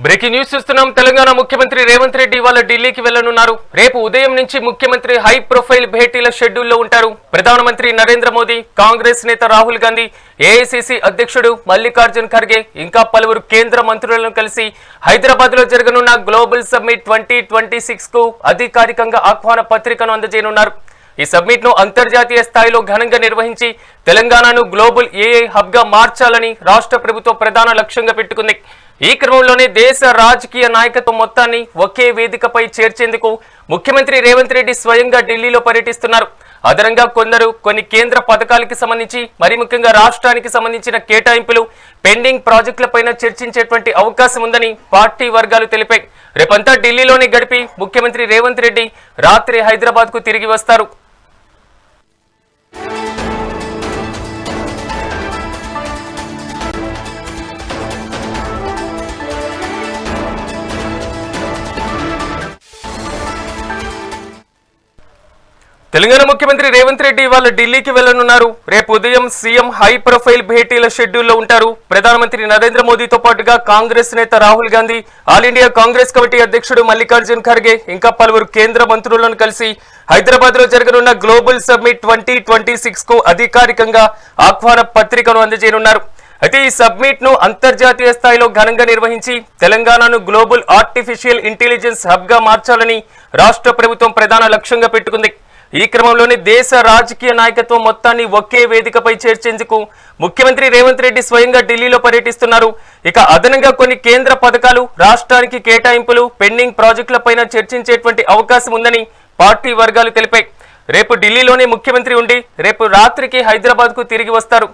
Breaking news చూస్తున్నాం. తెలంగాణ ముఖ్యమంత్రి రేవంత్ రెడ్డి ఇవాళ ఢిల్లీకి వెళ్లనున్నారు. రేపు ఉదయం నుంచి ముఖ్యమంత్రి హై ప్రొఫైల్ భేటీల షెడ్యూల్లో ఉంటారు. ప్రధానమంత్రి నరేంద్ర మోదీ, కాంగ్రెస్ నేత రాహుల్ గాంధీ, ఏఐసిసి అధ్యక్షుడు మల్లికార్జున్ ఖర్గే ఇంకా పలువురు కేంద్ర మంత్రులను కలిసి హైదరాబాద్ లో జరగనున్న గ్లోబల్ సమ్మిట్ 2026 కు అధికారికంగా ఆహ్వాన పత్రికను అందజేయనున్నారు. ఈ సమ్మిట్ ను అంతర్జాతీయ స్థాయిలో ఘనంగా నిర్వహించి తెలంగాణను గ్లోబల్ ఏఐ హబ్ గా మార్చాలని రాష్ట్ర ప్రభుత్వం ప్రధాన లక్ష్యంగా పెట్టుకుంది. ఈ క్రమంలోనే దేశ రాజకీయ నాయకత్వం మొత్తాన్ని ఒకే వేదికపై చేర్చేందుకు ముఖ్యమంత్రి రేవంత్ రెడ్డి స్వయంగా ఢిల్లీలో పర్యటిస్తున్నారు. అదనంగా కొన్ని కేంద్ర పథకాలకి సంబంధించి మరి ముఖ్యంగా రాష్ట్రానికి సంబంధించిన కేటాయింపులు, పెండింగ్ ప్రాజెక్టులపైన చర్చించేటువంటి అవకాశం ఉందని పార్టీ వర్గాలు తెలిపాయి. రేపంతా ఢిల్లీలోనే గడిపి ముఖ్యమంత్రి రేవంత్ రెడ్డి రాత్రి హైదరాబాద్ కు తిరిగి వస్తారు. తెలంగాణ ముఖ్యమంత్రి రేవంత్ రెడ్డి ఇవాళ ఢిల్లీకి వెళ్లనున్నారు. రేపు ఉదయం సీఎం హై ప్రొఫైల్ భేటీల షెడ్యూల్లో ఉంటారు. ప్రధానమంత్రి నరేంద్ర మోదీతో పాటుగా కాంగ్రెస్ నేత Rahul Gandhi, all India Congress committee అధ్యక్షుడు మల్లికార్జున్ ఖర్గే ఇంకా పలువురు కేంద్ర మంత్రులను కలిసి హైదరాబాద్ లో జరగనున్న గ్లోబల్ సమ్మిట్ 2026 కు అధికారికంగా ఆహ్వాన పత్రికను అందజేయనున్నారు. అయితే ఈ సబ్మిట్ ను అంతర్జాతీయ స్థాయిలో ఘనంగా నిర్వహించి తెలంగాణను గ్లోబల్ ఆర్టిఫిషియల్ ఇంటెలిజెన్స్ హబ్ గా మార్చాలని రాష్ట్ర ప్రభుత్వం ప్రధాన లక్ష్యంగా పెట్టుకుంది. ఈ క్రమంలోనే దేశ రాజకీయ నాయకత్వం మొత్తాన్ని ఒకే వేదికపై చేర్చేందుకు ముఖ్యమంత్రి రేవంత్ రెడ్డి స్వయంగా ఢిల్లీలో పర్యటిస్తున్నారు. ఇక అదనంగా కొన్ని కేంద్ర పథకాలు, రాష్ట్రానికి కేటాయింపులు, పెండింగ్ ప్రాజెక్టులపైన చర్చించేటువంటి అవకాశం ఉందని పార్టీ వర్గాలు తెలిపాయి. రేపు ఢిల్లీలోనే ముఖ్యమంత్రి ఉండి రేపు రాత్రికి హైదరాబాద్ కు తిరిగి వస్తారు.